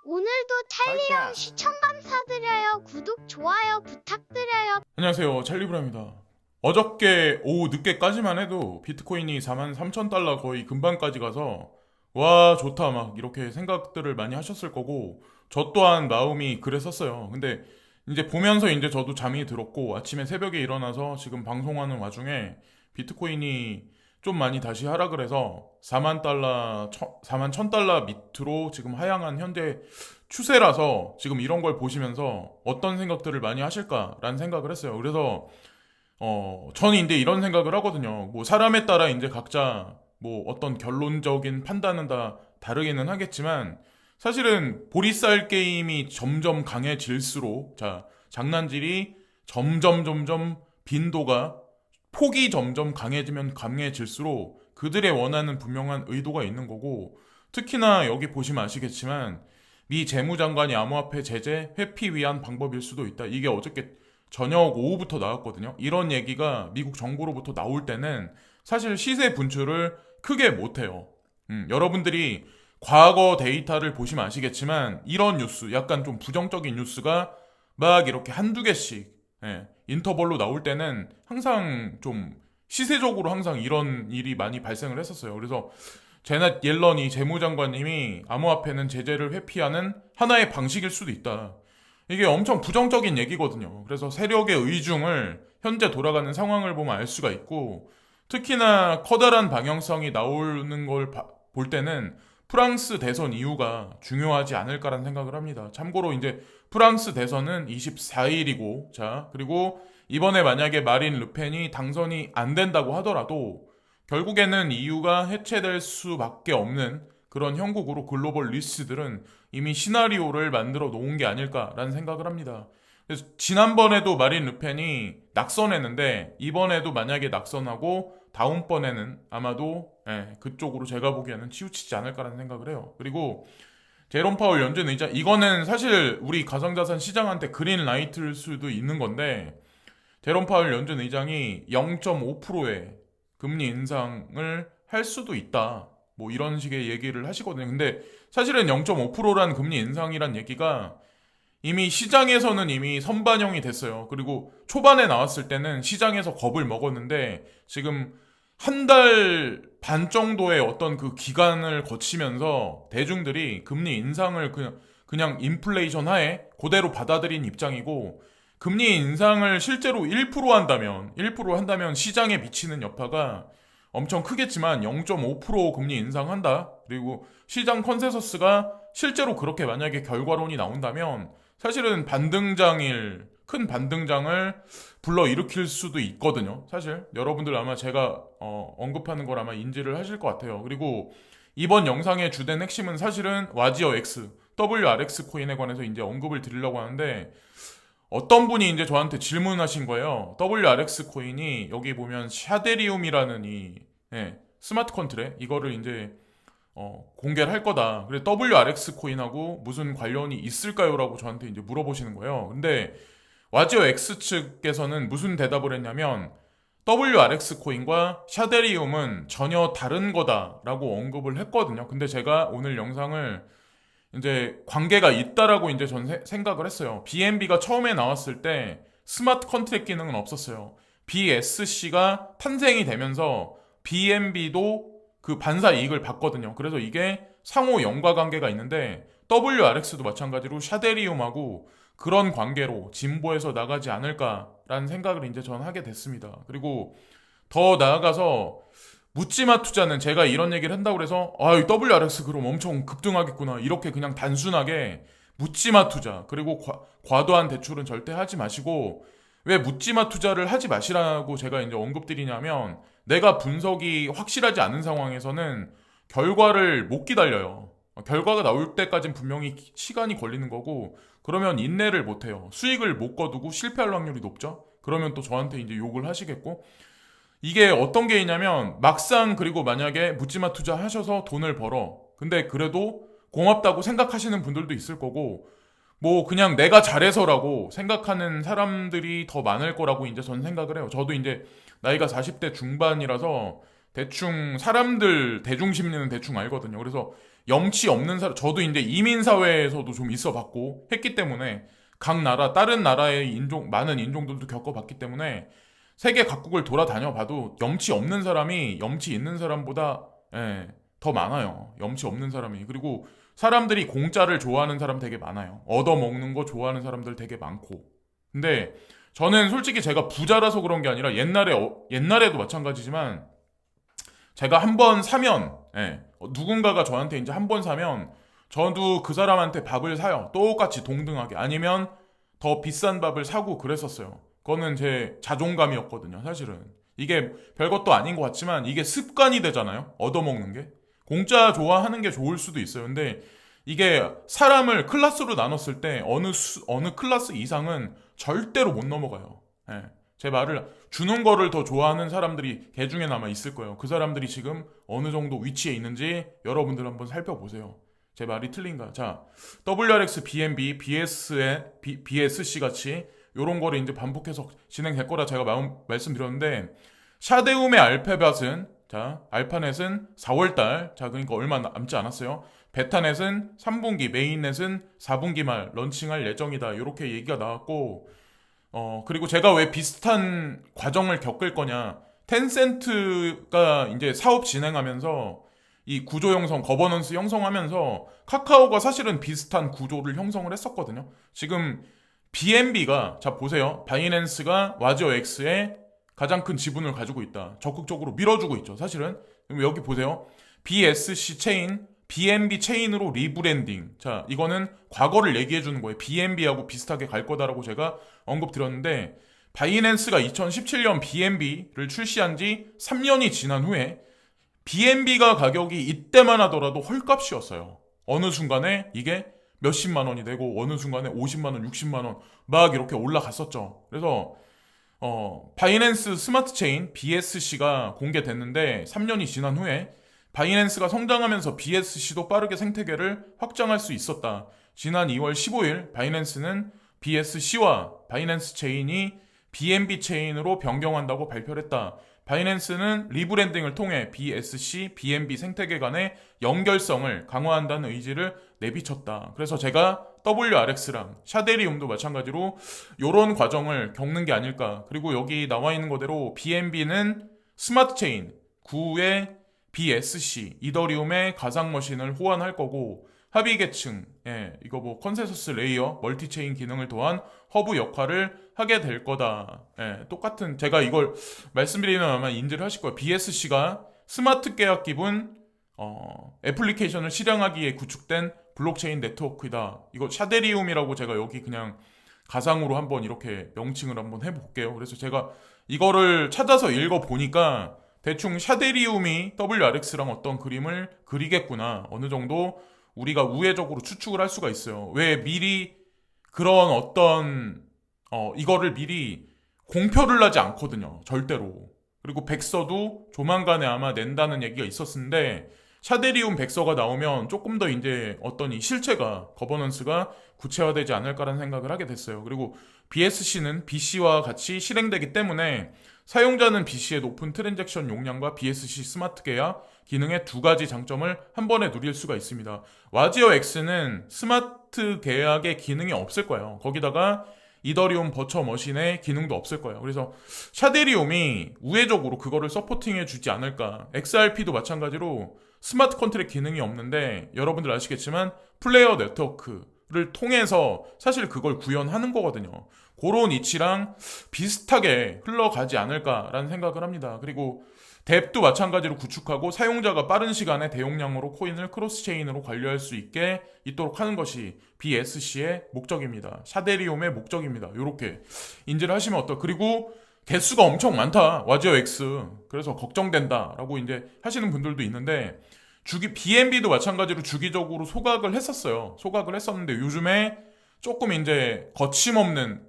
오늘도 찰리형 시청 감사드려요. 구독, 좋아요 부탁드려요. 안녕하세요, 찰리브라입니다. 어저께 오후 늦게까지만 해도 비트코인이 43,000달러 거의 근방까지 가서 와 좋다 막 이렇게 생각들을 많이 하셨을 거고 저 또한 마음이 그랬었어요. 근데 이제 보면서 이제 저도 잠이 들었고 아침에 새벽에 일어나서 지금 방송하는 와중에 비트코인이 좀 많이 다시 하락을 해서 4만 달러, 4만 1,000달러 밑으로 지금 하향한 현재 추세라서 지금 이런 걸 보시면서 어떤 생각들을 많이 하실까라는 생각을 했어요. 그래서 저는 이제 이런 생각을 하거든요. 뭐 사람에 따라 이제 각자 뭐 어떤 결론적인 판단은 다 다르기는 하겠지만 사실은 보리쌀 게임이 점점 강해질수록 자 장난질이 점점 빈도가 폭이 점점 강해지면 강해질수록 그들의 원하는 분명한 의도가 있는 거고 특히나 여기 보시면 아시겠지만 미 재무장관이 암호화폐 제재 회피 위한 방법일 수도 있다. 이게 어저께 저녁 오후부터 나왔거든요. 이런 얘기가 미국 정부로부터 나올 때는 사실 시세 분출을 크게 못해요. 여러분들이 과거 데이터를 보시면 아시겠지만 이런 뉴스, 약간 좀 부정적인 뉴스가 막 이렇게 한두 개씩 인터벌로 나올 때는 항상 좀 시세적으로 항상 이런 일이 많이 발생을 했었어요. 그래서 제넷 옐런이 재무장관님이 암호화폐는 제재를 회피하는 하나의 방식일 수도 있다. 이게 엄청 부정적인 얘기거든요. 그래서 세력의 의중을 현재 돌아가는 상황을 보면 알 수가 있고 특히나 커다란 방향성이 나오는 걸 볼 때는 프랑스 대선 이후가 중요하지 않을까라는 생각을 합니다. 참고로 이제 프랑스 대선은 24일이고 자 그리고 이번에 만약에 마린 르펜이 당선이 안 된다고 하더라도 결국에는 EU가 해체될 수밖에 없는 그런 형국으로 글로벌 리스들은 이미 시나리오를 만들어 놓은 게 아닐까라는 생각을 합니다. 그래서 지난번에도 마린 르펜이 낙선했는데 이번에도 만약에 낙선하고 다음번에는 아마도 그쪽으로 제가 보기에는 치우치지 않을까라는 생각을 해요. 그리고 제롬 파월 연준 의장 이거는 사실 우리 가상자산 시장한테 그린 라이트일 수도 있는 건데 제롬 파월 연준 의장이 0.5%의 금리 인상을 할 수도 있다. 뭐 이런 식의 얘기를 하시거든요. 근데 사실은 0.5%란 금리 인상이란 얘기가 이미 시장에서는 이미 선반영이 됐어요. 그리고 초반에 나왔을 때는 시장에서 겁을 먹었는데 지금 한 달 반 정도의 어떤 그 기간을 거치면서 대중들이 금리 인상을 그냥 인플레이션 하에 그대로 받아들인 입장이고 금리 인상을 실제로 1% 한다면 시장에 미치는 여파가 엄청 크겠지만 0.5% 금리 인상한다. 그리고 시장 컨센서스가 실제로 그렇게 만약에 결과론이 나온다면 사실은 큰 반등장을 불러일으킬 수도 있거든요. 사실 여러분들 아마 제가 언급하는 걸 아마 인지를 하실 것 같아요. 그리고 이번 영상의 주된 핵심은 사실은 와지어 X, WRX 코인에 관해서 이제 언급을 드리려고 하는데 어떤 분이 이제 저한테 질문하신 거예요. WRX 코인이 여기 보면 샤데리움이라는 이 스마트 컨트랙 이거를 이제 공개를 할 거다. 그래 WRX 코인하고 무슨 관련이 있을까요?라고 저한테 이제 물어보시는 거예요. 근데 와지어 X 측에서는 무슨 대답을 했냐면 WRX 코인과 샤데리움은 전혀 다른 거다라고 언급을 했거든요. 근데 제가 오늘 영상을 이제 관계가 있다라고 이제 전 생각을 했어요. BNB가 처음에 나왔을 때 스마트 컨트랙 기능은 없었어요. BSC가 탄생이 되면서 BNB도 그 반사 이익을 받거든요. 그래서 이게 상호 연관관계가 있는데 WRX도 마찬가지로 샤데리움하고 그런 관계로 진보해서 나가지 않을까라는 생각을 이제 전 하게 됐습니다. 그리고 더 나아가서 묻지마 투자는 제가 이런 얘기를 한다고 해서 이 WRX 그럼 엄청 급등하겠구나 이렇게 그냥 단순하게 묻지마 투자 그리고 과도한 대출은 절대 하지 마시고 왜 묻지마 투자를 하지 마시라고 제가 이제 언급드리냐면 내가 분석이 확실하지 않은 상황에서는 결과를 못 기다려요. 결과가 나올 때까지는 분명히 시간이 걸리는 거고 그러면 인내를 못 해요. 수익을 못 거두고 실패할 확률이 높죠. 그러면 또 저한테 이제 욕을 하시겠고 이게 어떤 게 있냐면 막상 그리고 만약에 묻지마 투자 하셔서 돈을 벌어. 근데 그래도 고맙다고 생각하시는 분들도 있을 거고 뭐 그냥 내가 잘해서라고 생각하는 사람들이 더 많을 거라고 이제 전 생각을 해요. 저도 이제 나이가 40대 중반이라서 대충 사람들 대중 심리는 대충 알거든요. 그래서 염치 없는 사람, 저도 이제 이민 사회에서도 좀 있어봤고 했기 때문에 각 나라 다른 나라의 인종 많은 인종들도 겪어봤기 때문에 세계 각국을 돌아다녀봐도 염치 없는 사람이 염치 있는 사람보다 더 많아요. 염치 없는 사람이. 그리고 사람들이 공짜를 좋아하는 사람 되게 많아요. 얻어먹는 거 좋아하는 사람들 되게 많고. 근데 저는 솔직히 제가 부자라서 그런 게 아니라 옛날에도 마찬가지지만 제가 한 번 사면 누군가가 저한테 이제 한 번 사면 저도 그 사람한테 밥을 사요. 똑같이 동등하게. 아니면 더 비싼 밥을 사고 그랬었어요. 그거는 제 자존감이었거든요, 사실은. 이게 별것도 아닌 것 같지만 이게 습관이 되잖아요. 얻어먹는 게. 공짜 좋아하는 게 좋을 수도 있어요. 근데 이게 사람을 클래스로 나눴을 때 어느 클래스 이상은 절대로 못 넘어가요. 제 말을 주는 거를 더 좋아하는 사람들이 개 중에 남아 있을 거예요. 그 사람들이 지금 어느 정도 위치에 있는지 여러분들 한번 살펴보세요. 제 말이 틀린가? 자, WRX, BNB, BSC 같이 요런 거를 이제 반복해서 진행될 거라 제가 말씀드렸는데 샤데움의 알파벳은 자, 알파넷은 4월달 자 그러니까 얼마 남지 않았어요. 베타넷은 3분기, 메인넷은 4분기 말 런칭할 예정이다. 이렇게 얘기가 나왔고 그리고 제가 왜 비슷한 과정을 겪을 거냐. 텐센트가 이제 사업 진행하면서 이 구조 형성, 거버넌스 형성하면서 카카오가 사실은 비슷한 구조를 형성을 했었거든요. 지금 BNB가 자 보세요. 바이낸스가 와지어 X에 가장 큰 지분을 가지고 있다. 적극적으로 밀어주고 있죠. 사실은 여기 보세요. BSC 체인, BNB 체인으로 리브랜딩. 자 이거는 과거를 얘기해 주는 거예요. BNB하고 비슷하게 갈 거다라고 제가 언급드렸는데 바이낸스가 2017년 BNB를 출시한 지 3년이 지난 후에 BNB가 가격이 이때만 하더라도 헐값이었어요. 어느 순간에 이게 몇십만 원이 되고 어느 순간에 50만 원, 60만 원 막 이렇게 올라갔었죠. 그래서 바이낸스 스마트 체인 BSC가 공개됐는데 3년이 지난 후에 바이낸스가 성장하면서 BSC도 빠르게 생태계를 확장할 수 있었다. 지난 2월 15일 바이낸스는 BSC와 바이낸스 체인이 BNB 체인으로 변경한다고 발표를 했다. 바이낸스는 리브랜딩을 통해 BSC, BNB 생태계 간의 연결성을 강화한다는 의지를 내비쳤다. 그래서 제가 WRX랑 샤데리움도 마찬가지로 이런 과정을 겪는 게 아닐까. 그리고 여기 나와 있는 거대로 BNB는 스마트 체인, 구의 BSC, 이더리움의 가상 머신을 호환할 거고 합의 계층, 이거 뭐 컨센서스 레이어, 멀티체인 기능을 더한 허브 역할을 하게 될 거다. 똑같은 제가 이걸 말씀드리면 아마 인지를 하실 거예요. BSC가 스마트 계약 기분 애플리케이션을 실행하기에 구축된 블록체인 네트워크이다. 이거 샤데리움이라고 제가 여기 그냥 가상으로 한번 이렇게 명칭을 한번 해볼게요. 그래서 제가 이거를 찾아서 읽어보니까 대충 샤데리움이 WRX랑 어떤 그림을 그리겠구나. 어느 정도 우리가 우회적으로 추측을 할 수가 있어요. 왜 미리 그런 이거를 미리 공표를 하지 않거든요. 절대로. 그리고 백서도 조만간에 아마 낸다는 얘기가 있었는데 샤데리움 백서가 나오면 조금 더 이제 어떤 이 실체가 거버넌스가 구체화되지 않을까라는 생각을 하게 됐어요. 그리고 BSC는 BC와 같이 실행되기 때문에 사용자는 BC의 높은 트랜잭션 용량과 BSC 스마트 계약 기능의 두 가지 장점을 한 번에 누릴 수가 있습니다. 와지어 X는 스마트 계약의 기능이 없을 거예요. 거기다가 이더리움 버처 머신의 기능도 없을 거예요. 그래서 샤데리움이 우회적으로 그거를 서포팅해 주지 않을까. XRP도 마찬가지로 스마트 컨트랙 기능이 없는데 여러분들 아시겠지만 플레이어 네트워크를 통해서 사실 그걸 구현하는 거거든요. 그런 이치랑 비슷하게 흘러가지 않을까라는 생각을 합니다. 그리고 뎁도 마찬가지로 구축하고 사용자가 빠른 시간에 대용량으로 코인을 크로스체인으로 관리할 수 있도록 하는 것이 BSC의 목적입니다. 샤데리움의 목적입니다. 이렇게 인지를 하시면 그리고 개수가 엄청 많다. 와지어 X. 그래서 걱정된다라고 이제 하시는 분들도 있는데 BNB도 마찬가지로 주기적으로 소각을 했었어요. 소각을 했었는데 요즘에 조금 이제 거침없는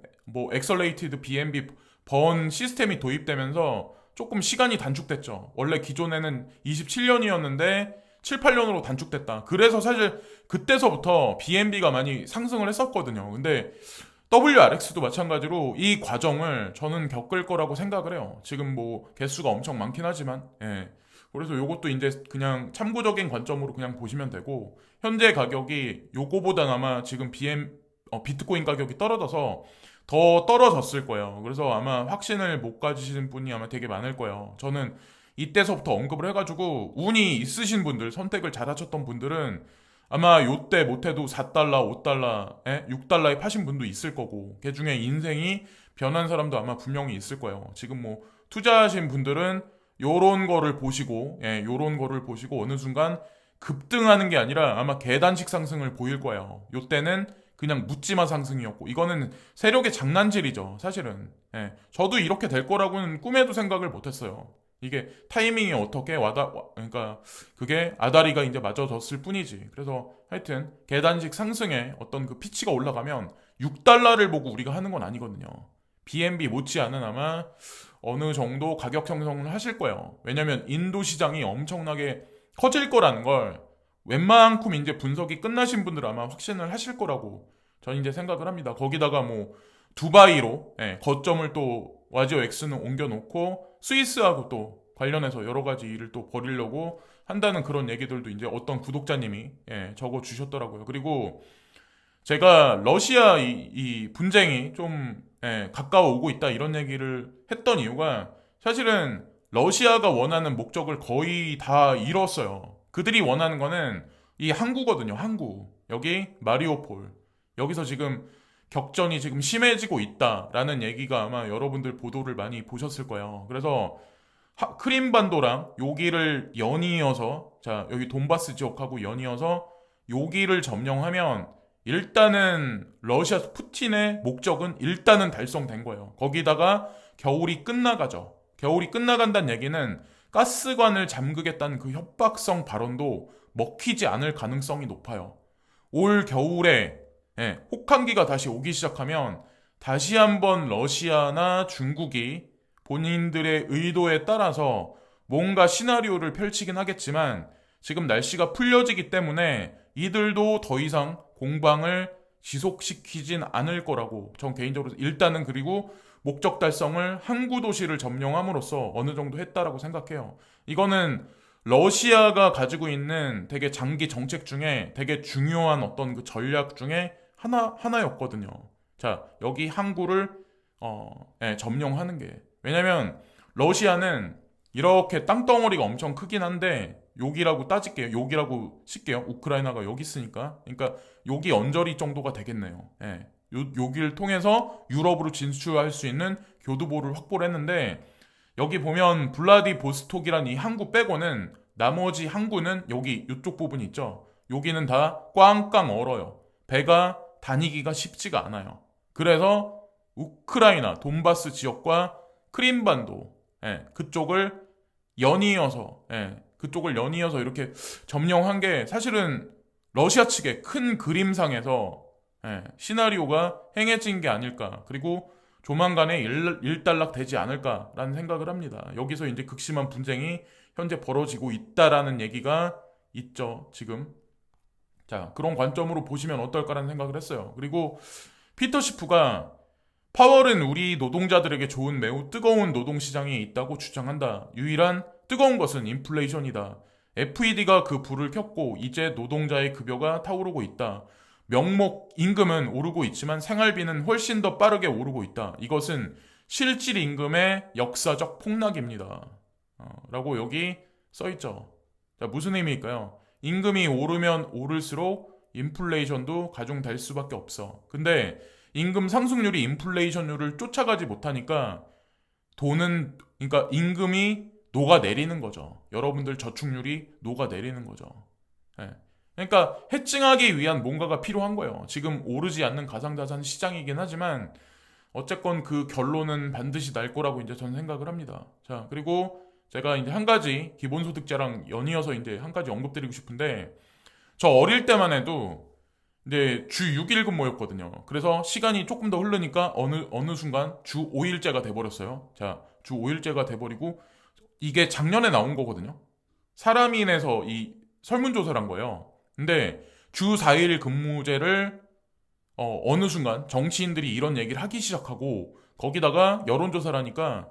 엑셀레이티드 BNB 번 시스템이 도입되면서 조금 시간이 단축됐죠. 원래 기존에는 27년이었는데 7, 8년으로 단축됐다. 그래서 사실 그때서부터 BNB가 많이 상승을 했었거든요. 근데 WRX도 마찬가지로 이 과정을 저는 겪을 거라고 생각을 해요. 지금 개수가 엄청 많긴 하지만 그래서 요것도 이제 그냥 참고적인 관점으로 그냥 보시면 되고, 현재 가격이 요거보단 아마 지금 비트코인 가격이 떨어져서 더 떨어졌을 거예요. 그래서 아마 확신을 못 가지시는 분이 아마 되게 많을 거예요. 저는 이때서부터 언급을 해가지고 운이 있으신 분들, 선택을 잘 하셨던 분들은 아마 요때 못해도 4달러, 5달러, 6달러에 파신 분도 있을 거고, 그 중에 인생이 변한 사람도 아마 분명히 있을 거예요. 지금 뭐 투자하신 분들은 요런 거를 보시고, 요런 거를 보시고 어느 순간 급등하는 게 아니라 아마 계단식 상승을 보일 거예요. 요때는 그냥 묻지마 상승이었고, 이거는 세력의 장난질이죠, 사실은. 저도 이렇게 될 거라고는 꿈에도 생각을 못했어요. 이게 타이밍이 어떻게 그러니까 그게 아다리가 이제 맞아졌을 뿐이지. 그래서 하여튼 계단식 상승에 어떤 그 피치가 올라가면 6달러를 보고 우리가 하는 건 아니거든요. BNB 못지않은 아마 어느 정도 가격 형성을 하실 거예요. 왜냐면 인도 시장이 엄청나게 커질 거라는 걸 웬만큼 이제 분석이 끝나신 분들은 아마 확신을 하실 거라고 저는 이제 생각을 합니다. 거기다가 뭐 두바이로 거점을 또 와지오 X는 옮겨놓고 스위스하고 또 관련해서 여러 가지 일을 또 벌이려고 한다는 그런 얘기들도 이제 어떤 구독자님이 적어 주셨더라고요. 그리고 제가 러시아 이 분쟁이 좀 가까워 오고 있다 이런 얘기를 했던 이유가 사실은 러시아가 원하는 목적을 거의 다 이뤘어요. 그들이 원하는 거는 이 항구거든요. 항구. 여기 마리오폴. 여기서 지금 격전이 지금 심해지고 있다라는 얘기가 아마 여러분들 보도를 많이 보셨을 거예요. 그래서 크림반도랑 여기를 연이어서, 자, 여기 돈바스 지역하고 연이어서 여기를 점령하면 일단은 러시아 푸틴의 목적은 일단은 달성된 거예요. 거기다가 겨울이 끝나가죠. 겨울이 끝나간다는 얘기는 가스관을 잠그겠다는 그 협박성 발언도 먹히지 않을 가능성이 높아요. 올 겨울에 혹한기가 다시 오기 시작하면 다시 한번 러시아나 중국이 본인들의 의도에 따라서 뭔가 시나리오를 펼치긴 하겠지만 지금 날씨가 풀려지기 때문에 이들도 더 이상 공방을 지속시키진 않을 거라고 전 개인적으로 일단은, 그리고 목적 달성을 항구 도시를 점령함으로써 어느 정도 했다라고 생각해요. 이거는 러시아가 가지고 있는 되게 장기 정책 중에 되게 중요한 어떤 그 전략 중에 하나였거든요. 자, 여기 항구를 점령하는 게. 왜냐면 러시아는 이렇게 땅덩어리가 엄청 크긴 한데 여기라고 따질게요. 여기라고 칠게요. 우크라이나가 여기 있으니까. 그러니까 여기 언저리 정도가 되겠네요. 여기를 통해서 유럽으로 진출할 수 있는 교두보를 확보를 했는데, 여기 보면 블라디보스톡이란 이 항구 빼고는 나머지 항구는 여기 이쪽 부분 있죠. 여기는 다 꽝꽝 얼어요. 배가 다니기가 쉽지가 않아요. 그래서 우크라이나 돈바스 지역과 크림반도 그쪽을 연이어서 이렇게 점령한 게 사실은 러시아 측의 큰 그림상에서 시나리오가 행해진 게 아닐까. 그리고 조만간에 일단락 되지 않을까라는 생각을 합니다. 여기서 이제 극심한 분쟁이 현재 벌어지고 있다라는 얘기가 있죠, 지금. 자, 그런 관점으로 보시면 어떨까라는 생각을 했어요. 그리고 피터 시프가 파월은 우리 노동자들에게 좋은 매우 뜨거운 노동시장이 있다고 주장한다. 유일한 뜨거운 것은 인플레이션이다. FED가 그 불을 켰고 이제 노동자의 급여가 타오르고 있다. 명목 임금은 오르고 있지만 생활비는 훨씬 더 빠르게 오르고 있다. 이것은 실질 임금의 역사적 폭락입니다. 라고 여기 써있죠. 자, 무슨 의미일까요? 임금이 오르면 오를수록 인플레이션도 가중될 수밖에 없어. 근데 임금 상승률이 인플레이션율을 쫓아가지 못하니까 그러니까 임금이 녹아내리는 거죠. 여러분들 저축률이 녹아내리는 거죠. 그러니까 해칭하기 위한 뭔가가 필요한 거예요. 지금 오르지 않는 가상자산 시장이긴 하지만 어쨌건 그 결론은 반드시 날 거라고 이제 저는 생각을 합니다. 자, 그리고 제가 이제 한 가지 기본소득자랑 연이어서 이제 한 가지 언급드리고 싶은데, 저 어릴 때만 해도 이제 주 6일 근무였거든요. 그래서 시간이 조금 더 흐르니까 어느 순간 주 5일제가 돼버렸어요. 자, 주 5일제가 돼버리고 이게 작년에 나온 거거든요. 사람인에서 이 설문조사를 한 거예요. 근데 주 4일 근무제를 어느 순간 정치인들이 이런 얘기를 하기 시작하고, 거기다가 여론조사를 하니까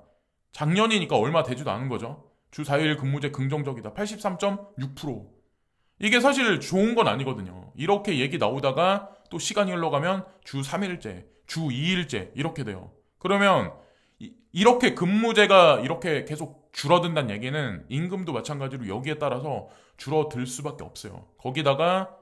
작년이니까 얼마 되지도 않은 거죠. 주 4일 근무제 긍정적이다. 83.6%. 이게 사실 좋은 건 아니거든요. 이렇게 얘기 나오다가 또 시간이 흘러가면 주 3일제, 주 2일제 이렇게 돼요. 그러면 이렇게 근무제가 이렇게 계속 줄어든다는 얘기는 임금도 마찬가지로 여기에 따라서 줄어들 수밖에 없어요. 거기다가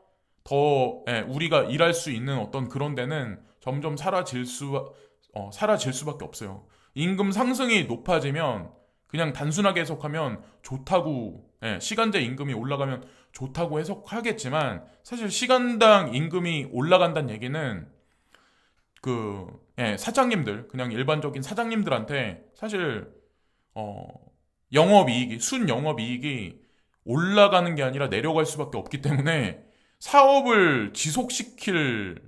더 우리가 일할 수 있는 어떤 그런 데는 점점 사라질 수밖에 없어요. 임금 상승이 높아지면 그냥 단순하게 해석하면 좋다고, 시간제 임금이 올라가면 좋다고 해석하겠지만 사실 시간당 임금이 올라간다는 얘기는 사장님들, 그냥 일반적인 사장님들한테 사실 영업이익이, 순영업이익이 올라가는 게 아니라 내려갈 수밖에 없기 때문에 사업을 지속시킬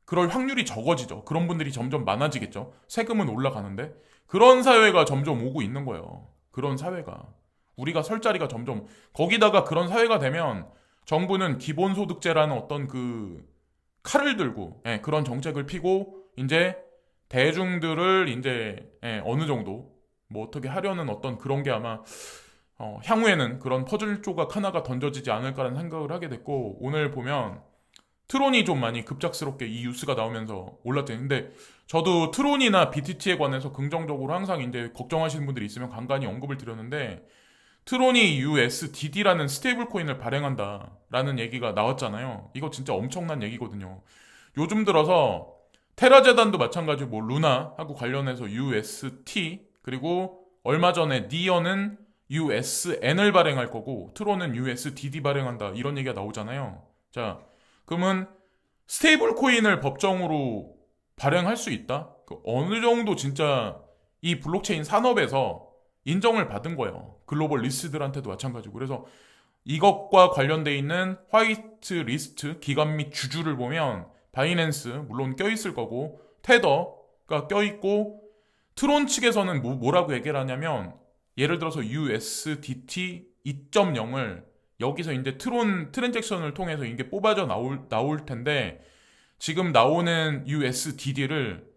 그럴 확률이 적어지죠. 그런 분들이 점점 많아지겠죠. 세금은 올라가는데 그런 사회가 점점 오고 있는 거예요. 그런 사회가 우리가 설 자리가 점점 거기다가 그런 사회가 되면 정부는 기본소득제라는 어떤 그 칼을 들고 그런 정책을 피고 이제 대중들을 이제 어느 정도 뭐 어떻게 하려는 어떤 그런 게 아마 향후에는 그런 퍼즐 조각 하나가 던져지지 않을까라는 생각을 하게 됐고 오늘 보면 트론이 좀 많이 급작스럽게 이 뉴스가 나오면서 올랐대요. 근데 저도 트론이나 BTT에 관해서 긍정적으로 항상 이제 걱정하시는 분들이 있으면 간간히 언급을 드렸는데 트론이 USDD라는 스테이블 코인을 발행한다라는 얘기가 나왔잖아요. 이거 진짜 엄청난 얘기거든요. 요즘 들어서 테라재단도 마찬가지로 뭐 루나하고 관련해서 UST 그리고 얼마 전에 니어는 USN을 발행할 거고 트론은 USDD 발행한다 이런 얘기가 나오잖아요. 자, 그러면 스테이블 코인을 법정으로 발행할 수 있다? 어느 정도 진짜 이 블록체인 산업에서 인정을 받은 거예요. 글로벌 리스트들한테도 마찬가지고. 그래서 이것과 관련돼 있는 화이트 리스트 기관 및 주주를 보면 바이낸스 물론 껴있을 거고 테더가 껴있고 트론 측에서는 뭐라고 얘기를 하냐면 예를 들어서 USDT 2.0을 여기서 이제 트론 트랜잭션을 통해서 이게 뽑아져 나올 텐데 지금 나오는 USDD를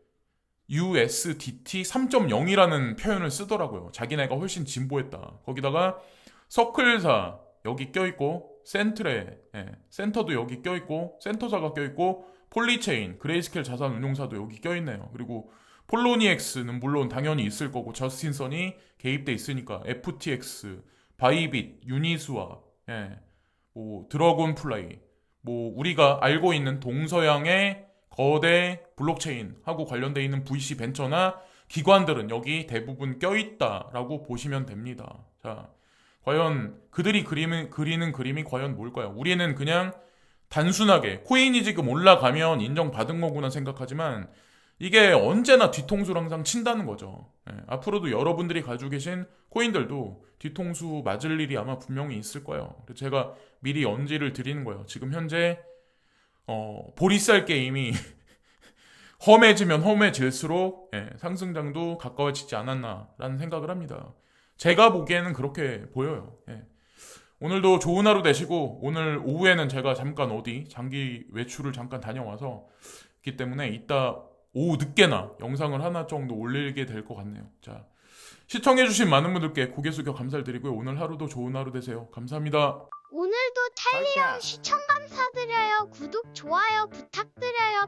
USDT 3.0이라는 표현을 쓰더라고요. 자기네가 훨씬 진보했다. 거기다가 서클사 여기 껴있고 센터도 여기 껴있고 센터사가 껴있고 폴리체인, 그레이스케일 자산운용사도 여기 껴있네요. 그리고 폴로니엑스는 물론 당연히 있을 거고 저스틴선이 개입돼 있으니까 FTX, 바이빗, 유니스왑, 뭐 드래곤플라이, 뭐 우리가 알고 있는 동서양의 거대 블록체인하고 관련돼 있는 VC 벤처나 기관들은 여기 대부분 껴있다라고 보시면 됩니다. 자, 과연 그들이 그리는 그림이 과연 뭘까요? 우리는 그냥 단순하게 코인이 지금 올라가면 인정받은 거구나 생각하지만 이게 언제나 뒤통수를 항상 친다는 거죠. 앞으로도 여러분들이 가지고 계신 코인들도 뒤통수 맞을 일이 아마 분명히 있을 거예요. 그래서 제가 미리 언지를 드리는 거예요. 지금 현재 보리쌀 게임이 험해지면 험해질수록 상승장도 가까워지지 않았나라는 생각을 합니다. 제가 보기에는 그렇게 보여요. 오늘도 좋은 하루 되시고 오늘 오후에는 제가 잠깐 어디 장기 외출을 잠깐 다녀와서 있기 때문에 이따 오후 늦게나 영상을 하나 정도 올리게 될 것 같네요. 자, 시청해주신 많은 분들께 고개 숙여 감사를 드리고요. 오늘 하루도 좋은 하루 되세요. 감사합니다. 오늘도 탈리온 시청 감사드려요. 구독, 좋아요 부탁드려요.